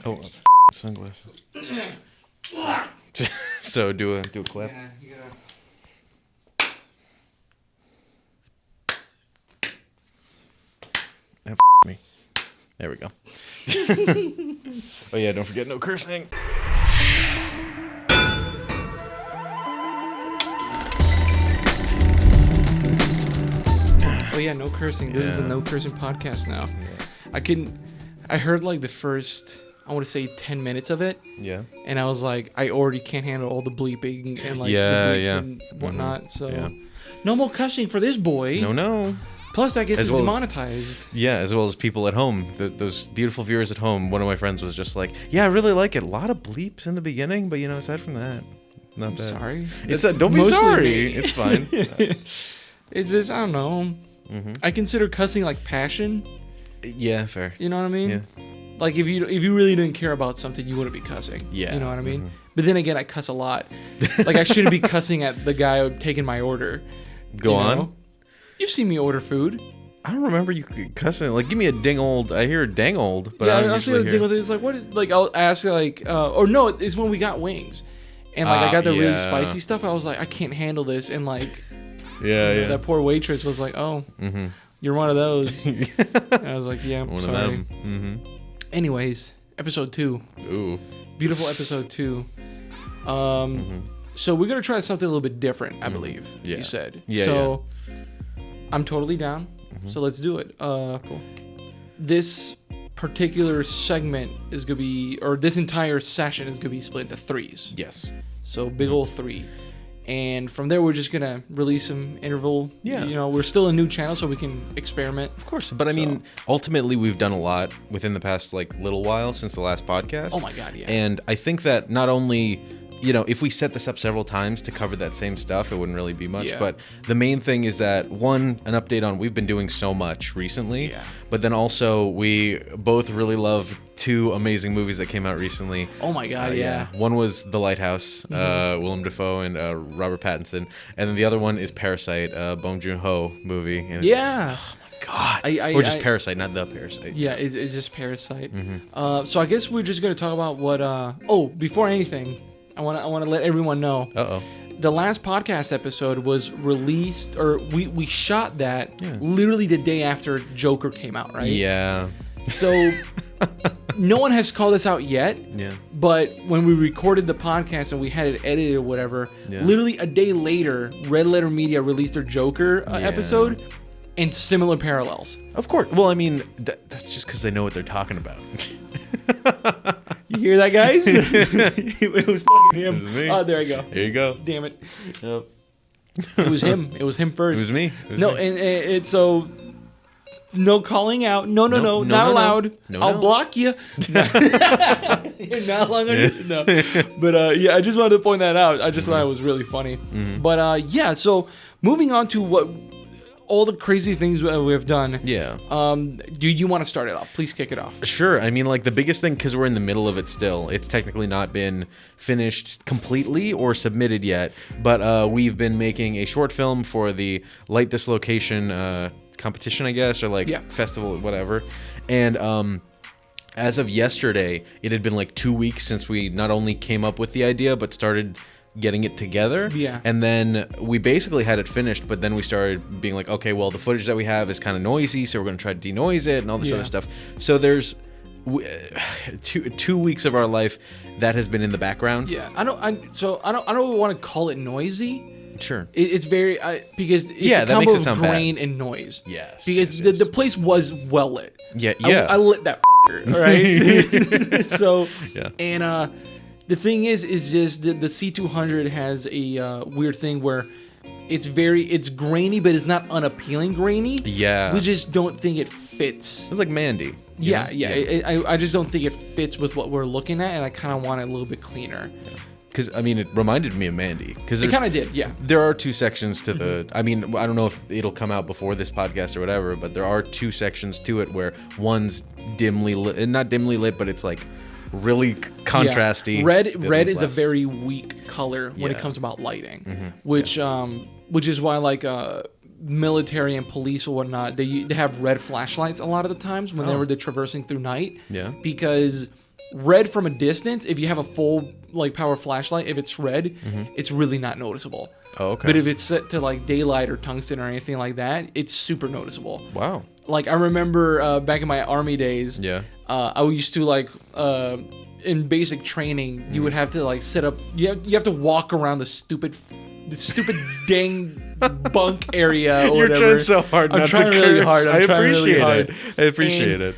Oh, sunglasses. So do a clip. Yeah, you gotta... Me. There we go. Oh yeah, don't forget no cursing. Oh yeah, no cursing. This is the no cursing podcast now. Yeah. I heard like the first, I want to say 10 minutes of it. Yeah. And I was like, I already can't handle all the bleeping and like the bleeps and whatnot. So no more cussing for this boy. No. Plus that gets us demonetized. As well as people at home, those beautiful viewers at home. One of my friends was just like, "Yeah, I really like it. A lot of bleeps in the beginning, but aside from that, not bad." Sorry. Don't be sorry. It's fine. It's just, I don't know. Mm-hmm. I consider cussing like passion. Yeah, fair. You know what I mean? Yeah. Like if you really didn't care about something, you wouldn't be cussing. Yeah. You know what I mean? Mm-hmm. But then again, I cuss a lot. Like I shouldn't be cussing at the guy taking my order. Go on. You've seen me order food. I don't remember you cussing. Like, give me a ding old. I hear a dang old, but yeah, I don't I'll usually say the hear. ding old. It's like what? Like I'll ask like, or no, it's when we got wings, and like I got the really spicy stuff. I was like, I can't handle this, and like, that poor waitress was like, oh, you're one of those. And I was like, yeah, one sorry. of them. Mm-hmm. Anyways, episode 2. Ooh, beautiful episode 2. So we're gonna try something a little bit different, I believe. Yeah. You said. Yeah. So I'm totally down. So let's do it. Cool. This particular segment is gonna be, or this entire session is gonna be split into 3s. Yes. So big old 3. And from there, we're just gonna release some interval. Yeah. We're still a new channel, so we can experiment. Of course, but I mean, ultimately, we've done a lot within the past little while since the last podcast. Oh my god, yeah. And I think that not only, if we set this up several times to cover that same stuff, it wouldn't really be much. Yeah. But the main thing is that, one, an update on we've been doing so much recently. Yeah. But then also, we both really love 2 amazing movies that came out recently. Oh my god, yeah. One was The Lighthouse, Willem Dafoe and Robert Pattinson. And then the other one is Parasite, Bong Joon-ho movie. And Yeah. God. Or just Parasite, not The Parasite. Yeah, it's just Parasite. So I guess we're just gonna talk about what. Before anything, I want to let everyone know. The last podcast episode was released, or we shot that literally the day after Joker came out, right? Yeah. So no one has called us out yet. Yeah. But when we recorded the podcast and we had it edited or whatever, literally a day later, Red Letter Media released their Joker episode. And similar parallels. Of course. Well, I mean, that's just because they know what they're talking about. You hear that, guys? It was fucking him. It was me. Oh, there I go. There you go. Damn it. Yep. It was him. It was him first. It was me. And it's so... No calling out. No, not allowed. No. I'll block you. You're not allowed. No. But I just wanted to point that out. I just thought it was really funny. But so moving on to what... all the crazy things we've done. Yeah. Do you want to start it off? Please kick it off. Sure. I mean, the biggest thing, because we're in the middle of it still, it's technically not been finished completely or submitted yet, but we've been making a short film for the Light This Location competition, I guess, or festival, whatever. And as of yesterday, it had been 2 weeks since we not only came up with the idea, but started getting it together. Yeah. And then we basically had it finished, but then we started being like, okay, well, the footage that we have is kind of noisy, so we're going to try to denoise it and all this other stuff. So there's 2 weeks of our life that has been in the background. Yeah. I don't want to call it noisy. Sure. It's very because it's a combo of grain and noise. Yes. Because the place was well lit. Yeah. I lit that all right. So and the thing is just the C200 has a weird thing where it's grainy, but it's not unappealing grainy. Yeah. We just don't think it fits. It's like Mandy. Yeah. I just don't think it fits with what we're looking at, and I kind of want it a little bit cleaner. Because, I mean, it reminded me of Mandy. It kind of did, yeah. There are 2 sections to the... I mean, I don't know if it'll come out before this podcast or whatever, but there are 2 sections to it where one's dimly lit... And not dimly lit, but it's really contrasty. Yeah. Red is a very weak color when it comes about lighting, which is why military and police or whatnot, they have red flashlights a lot of the times when they're traversing through night. Yeah. Because red from a distance, if you have a full like power flashlight, if it's red, it's really not noticeable. Oh, okay. But if it's set to like daylight or tungsten or anything like that, it's super noticeable. Wow. Like I remember back in my army days, I used to like in basic training, you would have to like set up. You have to walk around the stupid dang bunk area. Or You're whatever. trying so hard not to curse. Really hard. I appreciate it. I appreciate it.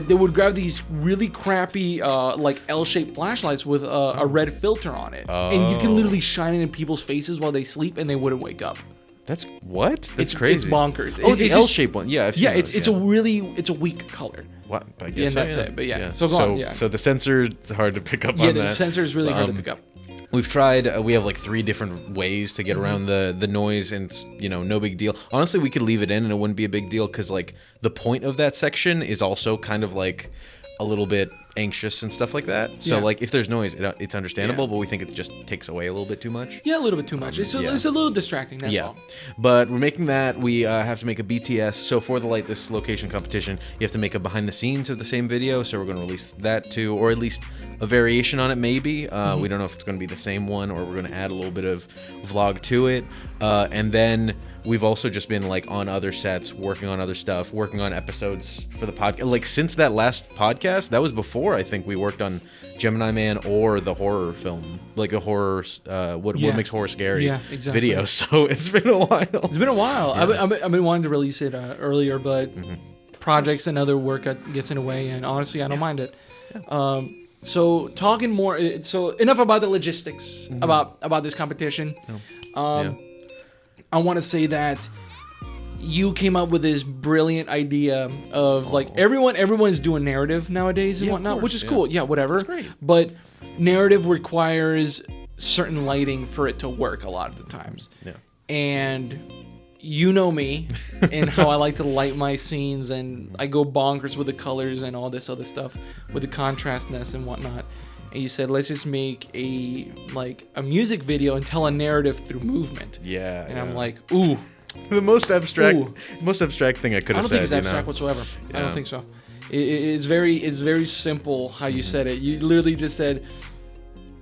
They would grab these really crappy like L-shaped flashlights with a red filter on it, and you can literally shine it in people's faces while they sleep, and they wouldn't wake up. That's what? That's it's crazy. It's bonkers. Oh, the L-shaped one. Yeah, I've seen those, it's a weak color. What? I guess yeah, and that's it. But yeah. So go on. Yeah. So the sensor, it's hard to pick up on that. Yeah, the sensor is really hard to pick up. We've tried. We have like 3 different ways to get around the noise, and it's, no big deal. Honestly, we could leave it in, and it wouldn't be a big deal because like the point of that section is also kind of like a little bit anxious and stuff like that. So like if there's noise, it's understandable, but we think it just takes away a little bit too much. Yeah, a little bit too much. It's a little distracting. That's all. But we're making that. We have to make a BTS. So for the Light This Location competition, you have to make a behind the scenes of the same video. So we're going to release that too, or at least a variation on it. Maybe we don't know if it's going to be the same one, or we're going to add a little bit of vlog to it, and then we've also just been like on other sets, working on other stuff, working on episodes for the podcast. Like since that last podcast, that was before I think we worked on Gemini Man or the horror film, like a horror, what makes horror scary video. So it's been a while. It's been a while. Yeah. I've been wanting to release it earlier, but projects and other work gets in the way, and honestly, I don't mind it. Yeah. So talking more, so enough about the logistics about this competition. I want to say that you came up with this brilliant idea of like everyone's doing narrative nowadays and whatnot, which is cool. Yeah, whatever. That's great. But narrative requires certain lighting for it to work a lot of the times. Yeah. And you know me and how I like to light my scenes, and I go bonkers with the colors and all this other stuff with the contrastness and whatnot. And you said, let's just make a music video and tell a narrative through movement. Yeah. And I'm like, ooh. The most abstract thing I could have said. I don't think it's abstract whatsoever. Yeah. I don't think so. It's very simple how you said it. You literally just said,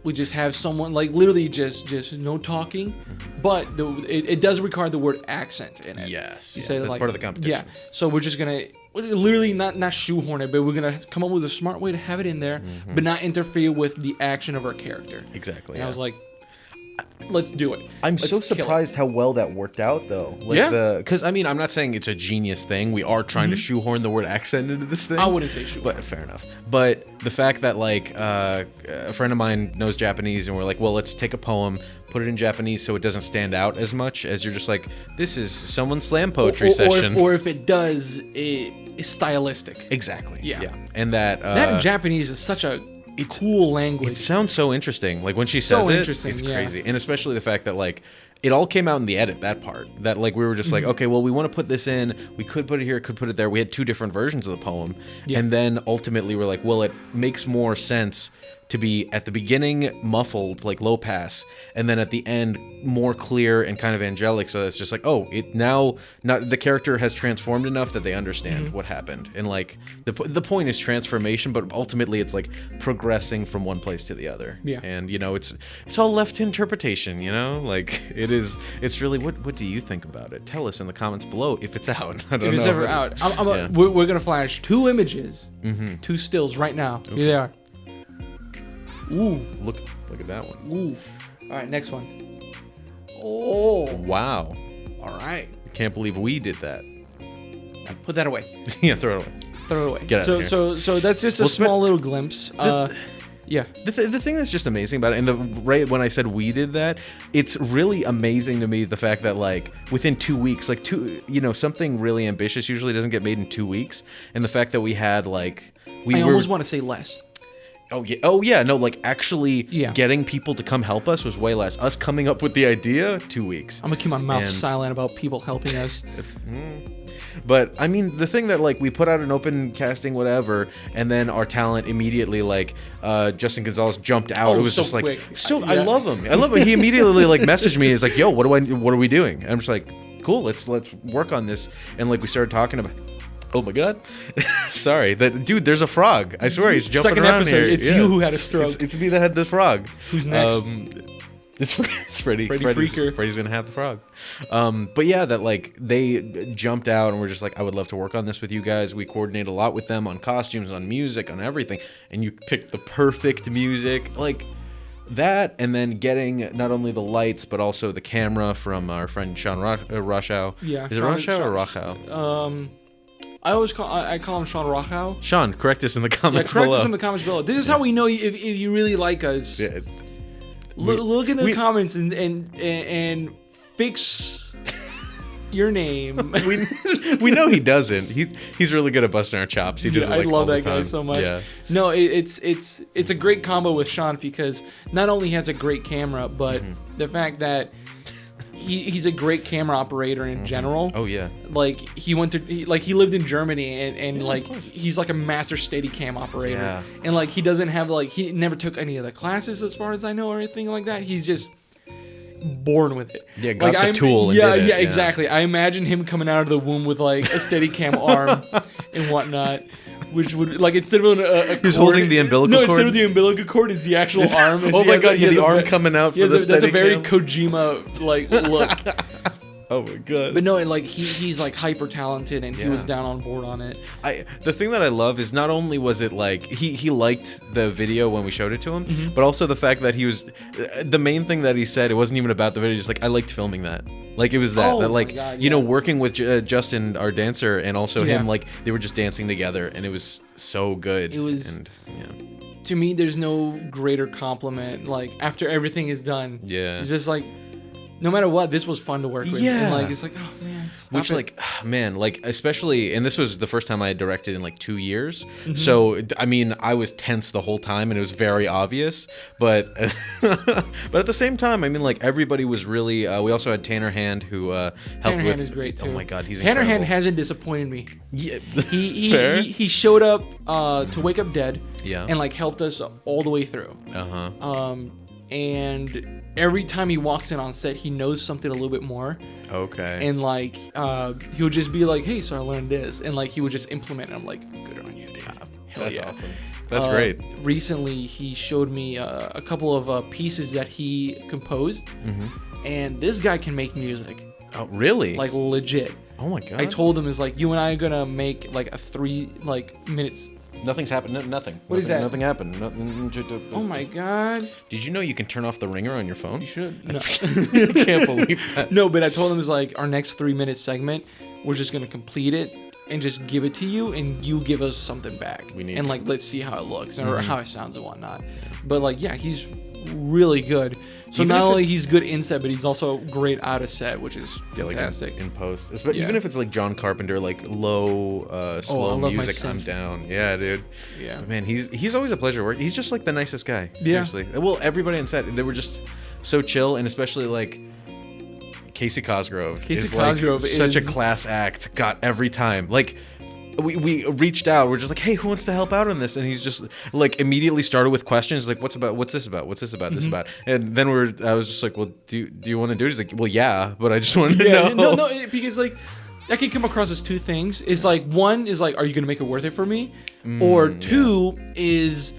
we just have someone, like literally just no talking, but it does require the word accent in it. Yes. You said that's part of the competition. Yeah. So we're just going to literally not shoehorn it, but we're going to come up with a smart way to have it in there, but not interfere with the action of our character. Exactly. And I was like, let's do it. I'm so surprised how well that worked out, though. Because I mean, I'm not saying it's a genius thing. We are trying to shoehorn the word accent into this thing. I wouldn't say shoehorn. But fair enough. But the fact that a friend of mine knows Japanese, and we're like, well, let's take a poem, put it in Japanese so it doesn't stand out as much as you're just like, this is someone's slam poetry session. Or if it does, it's stylistic. Exactly. Yeah. And that in Japanese is such a cool language. It sounds so interesting. Like when she says it, it's crazy. And especially the fact that like it all came out in the edit, that part. That like we were just like, okay, well, we want to put this in. We could put it here, could put it there. We had 2 different versions of the poem. Yeah. And then ultimately we're like, well, it makes more sense to be at the beginning muffled, like low pass, and then at the end more clear and kind of angelic. So it's just like, oh, it now not the character has transformed enough that they understand what happened. And like the point is transformation, but ultimately it's like progressing from one place to the other. Yeah. And it's all left to interpretation. Like it's really what do you think about it? Tell us in the comments below if it's out. I don't know. If it's ever out, we're gonna flash 2 images, 2 stills right now. Okay. Here they are. Ooh. Look at that one. Ooh. All right, next one. Oh. Wow. All right. I can't believe we did that. Put that away. Yeah, throw it away. Throw it away. Get out of here. So that's just a small little glimpse. Yeah. The thing that's just amazing about it, and right when I said we did that, it's really amazing to me the fact that like within 2 weeks, like something really ambitious usually doesn't get made in 2 weeks, and the fact that we had I almost want to say less. Oh yeah. No, like actually getting people to come help us was way less. Us coming up with the idea, 2 weeks. I'm gonna keep my mouth silent about people helping us. But I mean, the thing that like we put out an open casting, whatever, and then our talent immediately Justin Gonzalez jumped out. It was so just quick. I love him. I love him. He immediately messaged me. He's like, "Yo, what are we doing?" And I'm just like, "Cool, let's work on this." And like we started talking Oh my god. Sorry. Dude, there's a frog. I swear he's jumping Second around episode, here. it's you who had a stroke. It's me that had the frog. Who's next? It's Freddy. Freddy Freaker. Freddy's gonna have the frog. But yeah, that like they jumped out and were just like, I would love to work on this with you guys. We coordinate a lot with them on costumes, on music, on everything. And you picked the perfect music. Like that, and then getting not only the lights but also the camera from our friend Sean Roshow. Yeah, is it Roshow or Roshow? I call him Sean Roshow. Sean, correct us in the comments correct below. us in the comments below. This is how we know if you really like us. Yeah. Look in the comments and fix your name. we know he doesn't. He's really good at busting our chops. He does it, like, I love all that the guy time. so much. Yeah. No, it's a great combo with Sean because not only has a great camera, but the fact that he's a great camera operator in general. Oh yeah. Like he lived in Germany and like he's like a master Steadicam operator. Yeah. And like he doesn't have he never took any of the classes as far as I know or anything like that. He's just born with it. Yeah, got like, the tool. And yeah, did it. yeah, exactly. I imagine him coming out of the womb with like a Steadicam arm and whatnot. Which would like instead of a He's cord, holding the umbilical cord. No, instead of the umbilical cord is the actual arm. Oh my god, yeah, the arm coming out for the That's a very Steadicam. Kojima like look. Oh my god. But no, like he's like hyper talented and he was down on board on it. The thing that I love is not only was it like he liked the video when we showed it to him, but also the fact that he was the main thing that he said, it wasn't even about the video, just like I liked filming that. Like it was that like God, you know, working with Justin, our dancer, and also him, like they were just dancing together and it was so good. It was, and to me, there's no greater compliment like after everything is done. Yeah. It's just like no matter what, this was fun to work with. Yeah. And like it's like, oh man, stop Which it. like man, like especially, and this was the first time I had directed in like 2 years. So I mean, I was tense the whole time, and it was very obvious. But but at the same time, I mean, like everybody was really. We also had Tanner Hand who helped Tanner with. Hand is great too. Oh my god, he's Tanner incredible. Hand hasn't disappointed me. Yeah, He showed up to Wake Up Dead. Yeah. And like helped us all the way through. And every time he walks in on set, he knows something a little bit more. Okay. And like he would just be like, hey, so I learned this, and like he would just implement it. I'm like, good on you, dude. Hell That's yeah. awesome. That's great. Recently he showed me a couple of pieces that he composed, and this guy can make music, Oh really? like legit. Oh my god. I told him, is like, you and I are gonna make like a 3 minutes. Nothing's happened. Nothing. What is that? Nothing happened. Nothing. Oh my god. Did you know you can turn off the ringer on your phone? You should. No. I can't believe that. No, but I told him, it's like our next 3-minute segment, we're just gonna complete it and just give it to you, and you give us something back. We need and like let's see how it looks or how it sounds and whatnot. But like yeah, he's really good. So Even not if only he's good in set, but he's also great out of set, which is fantastic. Like in post. Even if it's like John Carpenter, like low, slow I love my music, I'm synth. down. Yeah, dude. Yeah. Man, he's always a pleasure to work. He's just like the nicest guy. Yeah. Seriously. Well, everybody on set, they were just so chill, and especially like Casey Cosgrove. Casey like Cosgrove such a is- class act. Got every time. Like we reached out. We're just like, hey, who wants to help out on this? And he's just like immediately started with questions like, what's this about? What's this about? This about? And then I was just like, well, do you want to do it? He's like, well, yeah, but I just wanted to know. No, because like that can come across as two things. It's like, one is like, are you gonna make it worth it for me? Or two is,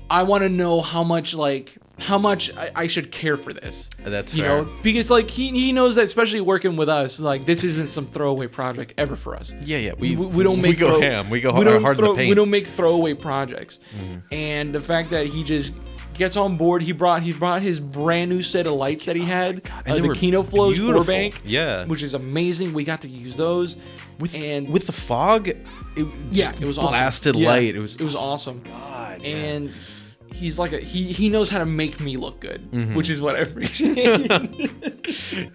I want to know how much I should care for this. That's you fair. know, because like he knows that, especially working with us, like this isn't some throwaway project ever for us. Yeah. We don't make go ham. We go hard in the paint. We don't make throwaway projects. And the fact that he just gets on board, he brought his brand new set of lights that he had, And they the were Kino Flows beautiful. 4-bank, Yeah. which is amazing. We got to use those with the the fog. It was awesome. blasted Yeah, light. It was awesome. God. And he's like he knows how to make me look good, which is what I appreciate.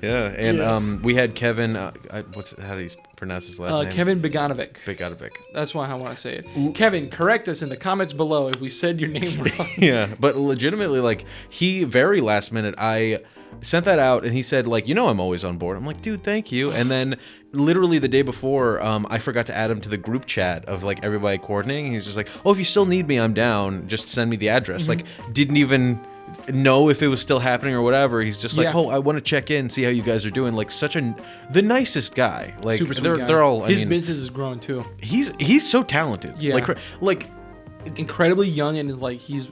Yeah, and we had Kevin. How do you pronounce his last name? Kevin Beganovic. Beganovic. That's why I want to say it. Kevin, correct us in the comments below if we said your name wrong. Yeah, but legitimately, like he very last minute, I sent that out, and he said like, I'm always on board. I'm like, dude, thank you. And then literally the day before, I forgot to add him to the group chat of like everybody coordinating. He's just like, oh, if you still need me, I'm down. Just send me the address. Like, didn't even know if it was still happening or whatever. He's just like, Yeah. oh, I want to check in, see how you guys are doing. Like the nicest guy. Like Super sweet guy. they're all. His business is growing too. He's so talented. Yeah. Like Incredibly young, and is like he's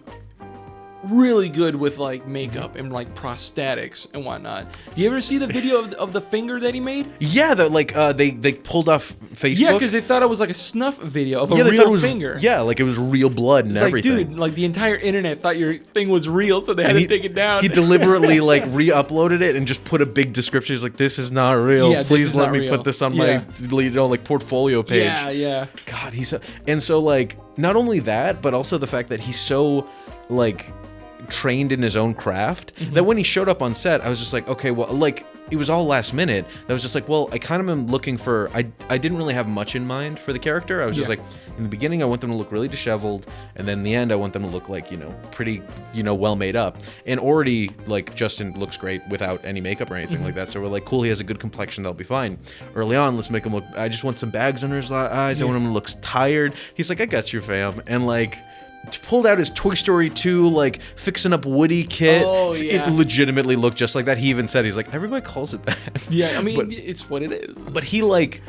really good with like makeup and like prosthetics and whatnot. Do you ever see the video of the finger that he made? Yeah, that like they pulled off Facebook. Yeah, because they thought it was like a snuff video of a they thought it real was, finger. Yeah, like it was real blood and It's like, everything. dude, like the entire internet thought your thing was real, so they had to take it down. He deliberately like re-uploaded it and just put a big description. He's like, "This is not real. Yeah, this Please is let not me real." put this on Yeah. my like portfolio page." Yeah. God, and so like not only that, but also the fact that he's so like trained in his own craft that when he showed up on set, I was just like, okay, well, like it was all last minute. That was just like, well, I kind of am looking for. I didn't really have much in mind for the character. I was just like, in the beginning, I want them to look really disheveled, and then in the end, I want them to look like pretty, well made up. And already, like Justin looks great without any makeup or anything like that. So we're like, cool, he has a good complexion, that'll be fine. Early on, let's make him look. I just want some bags under his eyes. I want him to look tired. He's like, I got you, fam, and like. Pulled out his Toy Story 2 like fixing up Woody kit. Oh, yeah. It legitimately looked just like that. He even said, he's like, everybody calls it that. Yeah, I mean, But- it's what it is. But he like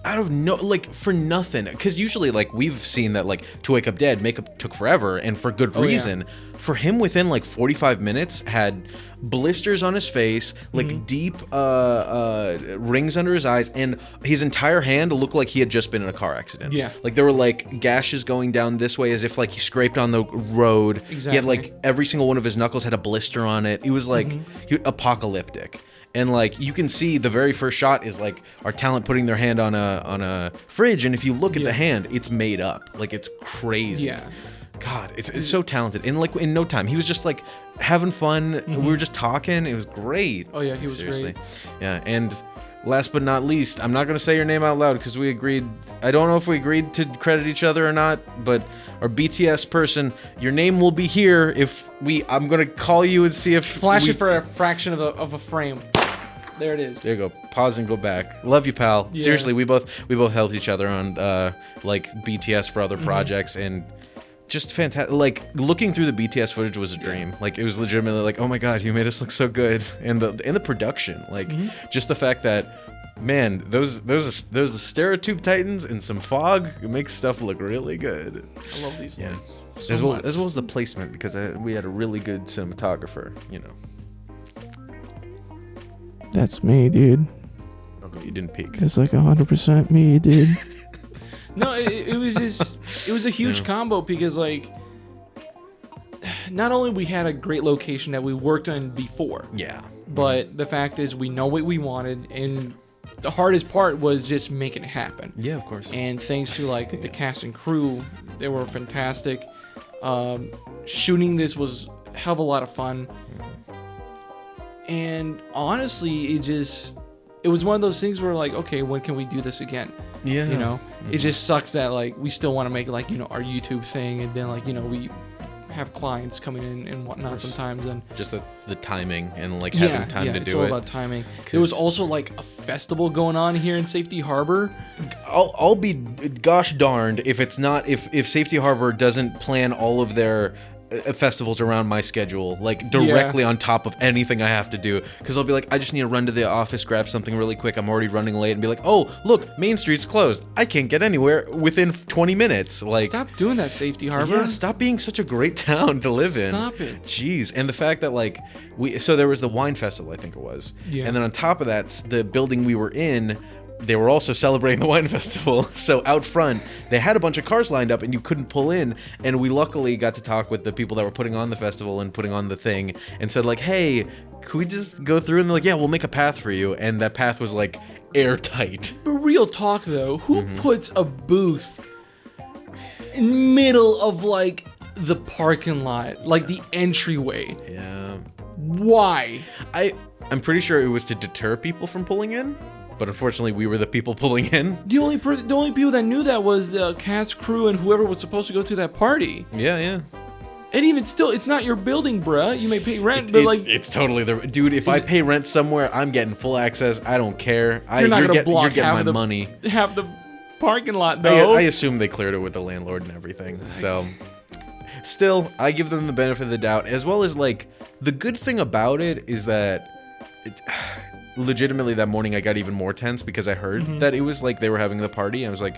out of no, like for nothing, because usually like we've seen that like To Wake Up Dead makeup took forever and for good reason. For him, within like 45 minutes, had blisters on his face, like deep rings under his eyes, and his entire hand looked like he had just been in a car accident. Yeah. Like there were like gashes going down this way as if like he scraped on the road. Exactly. He had like every single one of his knuckles had a blister on it. It was like apocalyptic. And like you can see the very first shot is like our talent putting their hand on a fridge, and if you look at the hand, it's made up. Like it's crazy. Yeah. God, it's so talented. And like in no time, he was just like having fun. We were just talking. It was great. Oh yeah, he was Seriously. great. Yeah, and last but not least, I'm not gonna say your name out loud because we agreed. I don't know if we agreed to credit each other or not, but our BTS person, your name will be here if I'm gonna call you and see if Flash it for a fraction of a frame. There it is. There you go. Pause and go back. Love you, pal. Yeah. Seriously, we both helped each other on like BTS for other projects, and just fantastic. Like looking through the BTS footage was a dream. Like it was legitimately like, oh my god, you made us look so good, and the production, like just the fact that, man, those the Stereotube Titans and some fog, it makes stuff look really good. I love these things. as So well much. as well as the placement, because we had a really good cinematographer. That's me, dude. Okay, you didn't peek. That's like 100% me, dude. No, it was just, it was a huge combo because like, not only we had a great location that we worked on before, Yeah. but the fact is we know what we wanted, and the hardest part was just making it happen. Yeah, of course. And thanks to like the cast and crew, they were fantastic. Shooting this was a hell of a lot of fun. And honestly, it was one of those things where like, okay, when can we do this again? Yeah. You know, it just sucks that like we still want to make like, our YouTube thing, and then like, we have clients coming in and whatnot sometimes, and Just the timing and like having time to it's do all it. about timing. There was also like a festival going on here in Safety Harbor. I'll be gosh darned if it's not, if Safety Harbor doesn't plan all of their festivals around my schedule, like directly on top of anything I have to do, because I'll be like, I just need to run to the office, grab something really quick, I'm already running late, and be like, oh look, Main Street's closed, I can't get anywhere within 20 minutes. Like, Stop doing that, Safety Harbor. yeah, stop being such a great town to live in. Stop it. Jeez. And the fact that like so there was the wine festival, I think it was. Yeah. And then on top of that, the building we were in, they were also celebrating the wine festival. So out front, they had a bunch of cars lined up and you couldn't pull in. And we luckily got to talk with the people that were putting on the festival and putting on the thing, and said like, hey, could we just go through? And they're like, yeah, we'll make a path for you. And that path was like airtight. But real talk though, who puts a booth in middle of like the parking lot, like the entryway? Yeah. Why? I'm pretty sure it was to deter people from pulling in, but unfortunately we were the people pulling in. The only people that knew that was the cast, crew, and whoever was supposed to go to that party. Yeah. And even still, it's not your building, bruh. You may pay rent, but like, It's totally the dude. If I pay rent somewhere, I'm getting full access. I don't care. you're not gonna you're block getting half my of the money. half the parking lot though. I assume they cleared it with the landlord and everything. So still, I give them the benefit of the doubt, as well as like the good thing about it is that legitimately that morning I got even more tense because I heard that it was like they were having the party. I was like,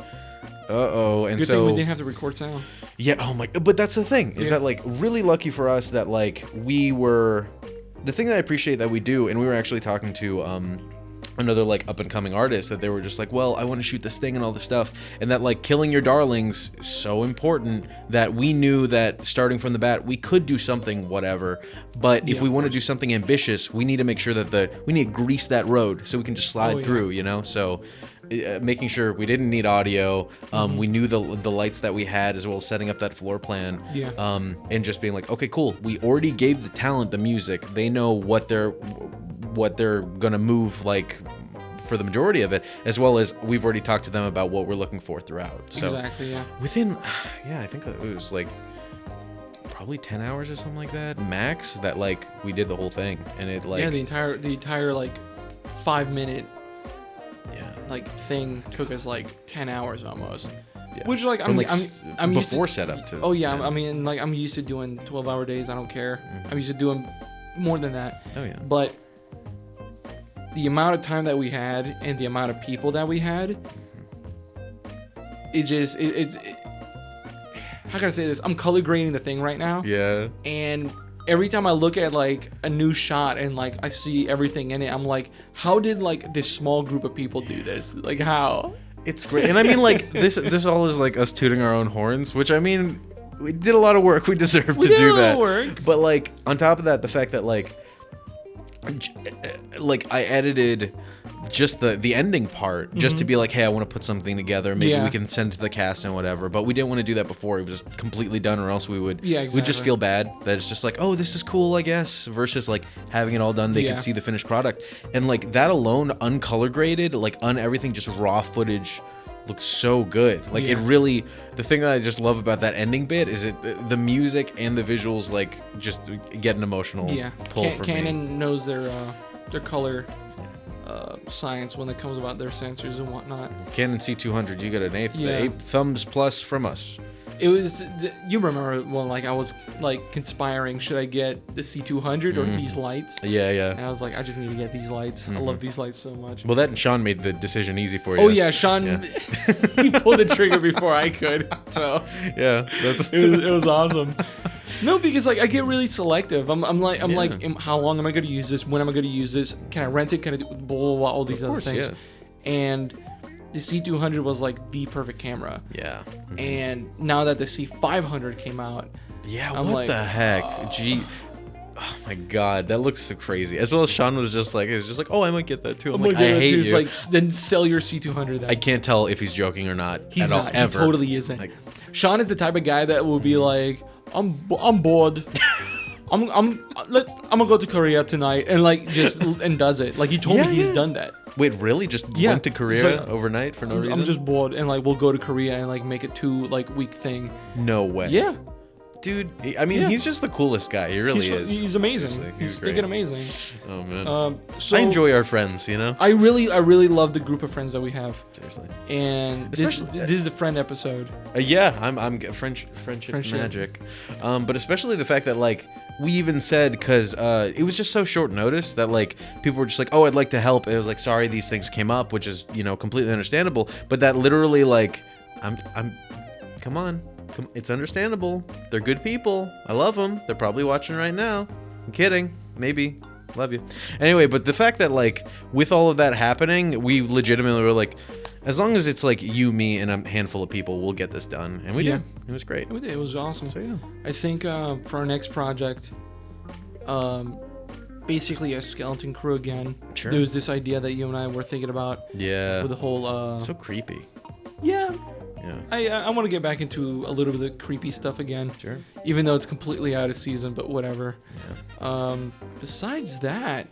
uh-oh. And good so thing we didn't have to record sound. Yeah, oh my, but that's the thing, is that like really lucky for us that like we were, the thing that I appreciate that we do, and we were actually talking to another like up and coming artist, that they were just like, well, I want to shoot this thing and all this stuff, and that like killing your darlings is so important that we knew that starting from the bat we could do something whatever, but if we want to do something ambitious, we need to make sure that we need to grease that road so we can just slide through, you know. So making sure we didn't need audio, we knew the lights that we had, as well as setting up that floor plan, and just being like, okay, cool, we already gave the talent the music, they know what they're gonna move like for the majority of it, as well as we've already talked to them about what we're looking for throughout. So exactly, within I think it was like probably 10 hours or something like that max, that like we did the whole thing, and it like the entire like 5-minute like thing took us like 10 hours almost. Which like I'm before used to, setup to I mean like I'm used to doing 12-hour days. I don't care. I'm used to doing more than that. But the amount of time that we had and the amount of people that we had, it's how can I say this? I'm color grading the thing right now. And every time I look at like a new shot and like I see everything in it, I'm like, how did like this small group of people do this? Like how? It's great. And I mean like this all is like us tooting our own horns, which I mean we did a lot of work. We deserve to do that. Work. But like on top of that, the fact that like I edited just the ending part just to be like, hey, I want to put something together, maybe we can send it to the cast and whatever, but we didn't want to do that before it was completely done, or else we would we'd just feel bad that it's just like, oh, this is cool, I guess, versus like having it all done, they could see the finished product, and like that alone, uncolor graded, like everything just raw footage looks so good. Like it really, the thing that I just love about that ending bit is the music and the visuals like just get an emotional pull for me. Canon knows their color science when it comes about their sensors and whatnot. Canon C200, you get an 8 thumbs plus from us. It was, you remember when like I was like conspiring, should I get the C200 or these lights? And I was like, I just need to get these lights. I love these lights so much. Well, that and Sean made the decision easy for you. Oh yeah, Sean, he pulled the trigger before I could. So it was awesome. No, because like I get really selective. I'm like, how long am I going to use this? When am I going to use this? Can I rent it? Can I do blah, blah, blah, all these other things? And the C200 was like the perfect camera. And now that the C500 came out, I'm what like, the heck? Oh my god, that looks so crazy. As well as Sean was just like, oh, I might get that too. I'm like, I hate you. Like, then sell your C200 then. I can't tell if he's joking or not. He's not. He totally isn't. Like, Sean is the type of guy that will be like, I'm bored. I'm gonna go to Korea tonight, and like just and does it. Like he told me he's done that. Wait, really? Just went to Korea overnight for no reason? I'm just bored, and like we'll go to Korea and like make a 2-week thing. No way. Yeah. Dude, I mean, he's just the coolest guy. He really is. He's amazing. He's stinking amazing. Oh man. So I enjoy our friends, you know. I really love the group of friends that we have. Seriously. And this is the friend episode. I'm friendship magic. But especially the fact that like we even said, because it was just so short notice that like people were just like, oh, I'd like to help. It was like, sorry, these things came up, which is, you know, completely understandable. But that literally like, come on. It's understandable. They're good people. I love them. They're probably watching right now. I'm kidding. Maybe. Love you. Anyway, but the fact that like with all of that happening, we legitimately were like, as long as it's like you, me, and a handful of people, we'll get this done. And we did. It was great. It was awesome. So yeah. I think for our next project, basically a skeleton crew again. Sure. There was this idea that you and I were thinking about. Yeah. With the whole. So creepy. Yeah. Yeah. I want to get back into a little bit of the creepy stuff again. Sure. Even though it's completely out of season, but whatever. Yeah. Besides that,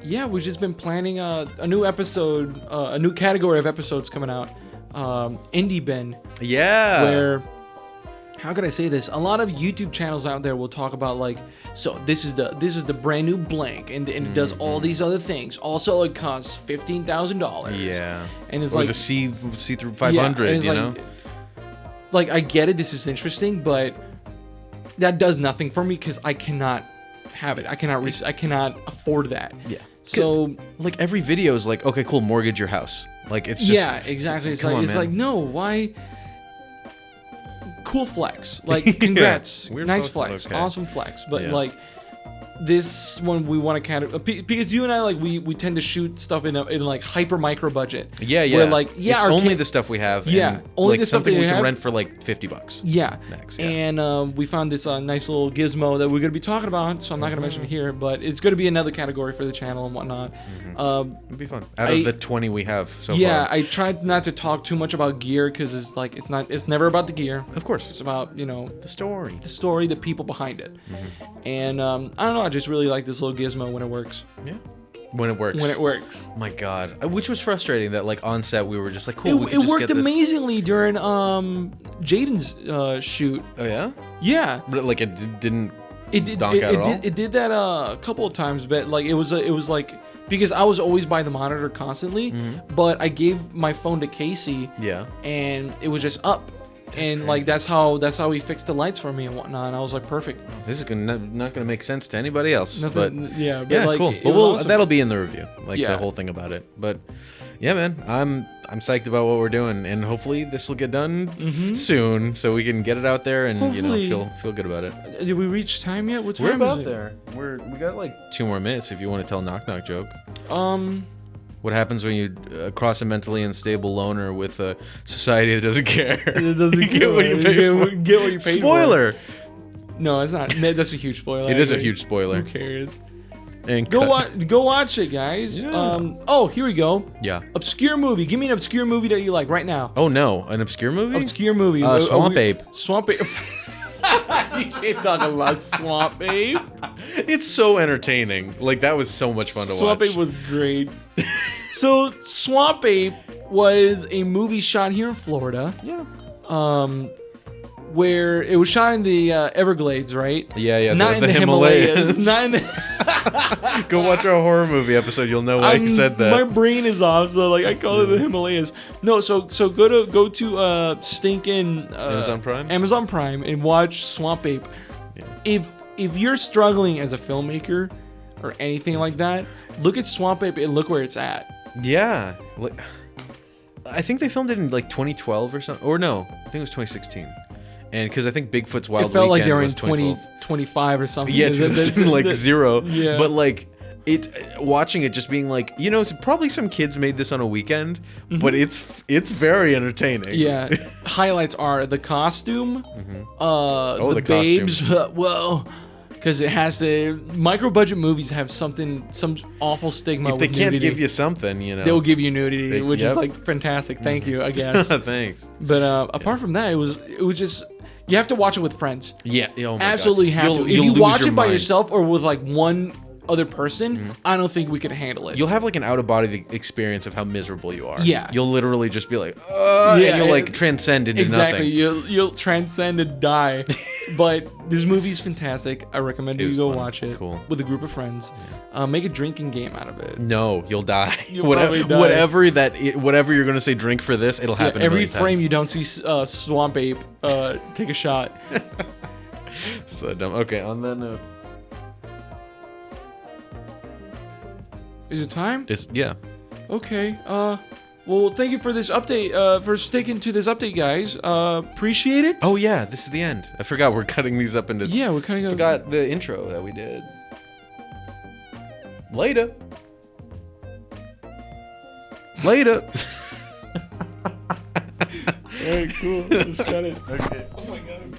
we've just been planning a new episode, a new category of episodes coming out. Indie Bin. Yeah. Where, how can I say this? A lot of YouTube channels out there will talk about like, so this is the brand new blank, and it does all these other things. Also, it costs $15,000. Yeah. And it's or like the C through 500. You know. Like I get it. This is interesting, but that does nothing for me because I cannot have it. I cannot afford that. Yeah. So like every video is like, okay, cool, mortgage your house. Like it's just exactly. It's like no, why? Cool flex. Like congrats, nice flex, awesome flex. But like. This one we want to because you and I we tend to shoot stuff in like hyper micro budget. Yeah. Where like it's only the stuff we have. Yeah, and only like the stuff something we have. can rent for like $50. Yeah, max. Yeah. And we found this nice little gizmo that we're gonna be talking about. So I'm not gonna mention it here, but it's gonna be another category for the channel and whatnot. It'd be fun. Out of the 20 we have so far. Yeah, I tried not to talk too much about gear because it's never about the gear. Of course, it's about the story, the people behind it. And I don't know. I just really like this little gizmo when it works. Yeah. When it works. My God. Which was frustrating that like on set we were just like, cool. It worked amazingly during Jaden's shoot. Oh yeah? Yeah. But like it didn't donk out at all? It did that a couple of times, but like it was like because I was always by the monitor constantly, but I gave my phone to Casey. Yeah. And it was just up. And like that's how he fixed the lights for me and whatnot. And I was like, perfect. This is not gonna make sense to anybody else. Nothing. But, yeah. But yeah. like, Cool. But awesome. That'll be in the review. Like the whole thing about it. But yeah, man, I'm psyched about what we're doing, and hopefully this will get done soon, so we can get it out there and feel good about it. Did we reach time yet? What time We're is about it? there. We got like 2 more minutes if you want to tell a knock joke. What happens when you cross a mentally unstable loner with a society that doesn't care? It doesn't get what you pay for. Get what you pay Spoiler! For. No, it's not. That's a huge spoiler. It is a huge spoiler. Who cares? And go watch it, guys. Yeah. Here we go. Yeah. Obscure movie. Give me an obscure movie that you like right now. Oh no, an obscure movie? Obscure movie. Swamp Ape. Swamp Ape. You can't talk about Swamp Ape. It's so entertaining. Like that was so much fun to watch. Swamp Ape was great. So Swamp Ape was a movie shot here in Florida. Yeah. Where it was shot in the Everglades, right? Yeah. Not in the Himalayas. Not in the. Go watch our horror movie episode. You'll know why I said that. My brain is off, so like I call it the Himalayas. No, so go to stinking Amazon Prime and watch Swamp Ape. Yeah. If you're struggling as a filmmaker or anything like that, look at Swamp Ape and look where it's at. Yeah. I think they filmed it in like 2012 or something. Or no, I think it was 2016. And because I think Bigfoot's Wild Weekend it felt like they were in 2025 or something. Yeah, like zero. Yeah. But like watching it, just being like, probably some kids made this on a weekend, but it's very entertaining. Yeah. Highlights are the costume, the babes. Well, because it has to. Micro budget movies have some awful stigma. If they with can't nudity. give you something, they'll give you nudity, which is like fantastic. Thank you, I guess. Thanks. But apart from that, it was just. You have to watch it with friends. Yeah. Oh my absolutely God. have to. If you watch it by yourself or with like one other person, I don't think we could handle it. You'll have like an out of body experience of how miserable you are. Yeah. You'll literally just be like, and you'll like transcend into nothing. You'll transcend and die. But this movie's fantastic. I recommend you go watch it with a group of friends. Make a drinking game out of it. No, you'll die. You'll probably die. Whatever you're gonna say, drink for this, it'll happen. Every frame you don't see Swamp Ape, take a shot. So dumb. Okay, on that note. Is it time? Yeah. Okay. Well, thank you for this update. For sticking to this update, guys. Appreciate it. Oh yeah, this is the end. I forgot we're cutting these up into. Yeah, we're cutting. Forgot the intro that we did. Later. All right, cool. Just cut it. Okay. Oh my God.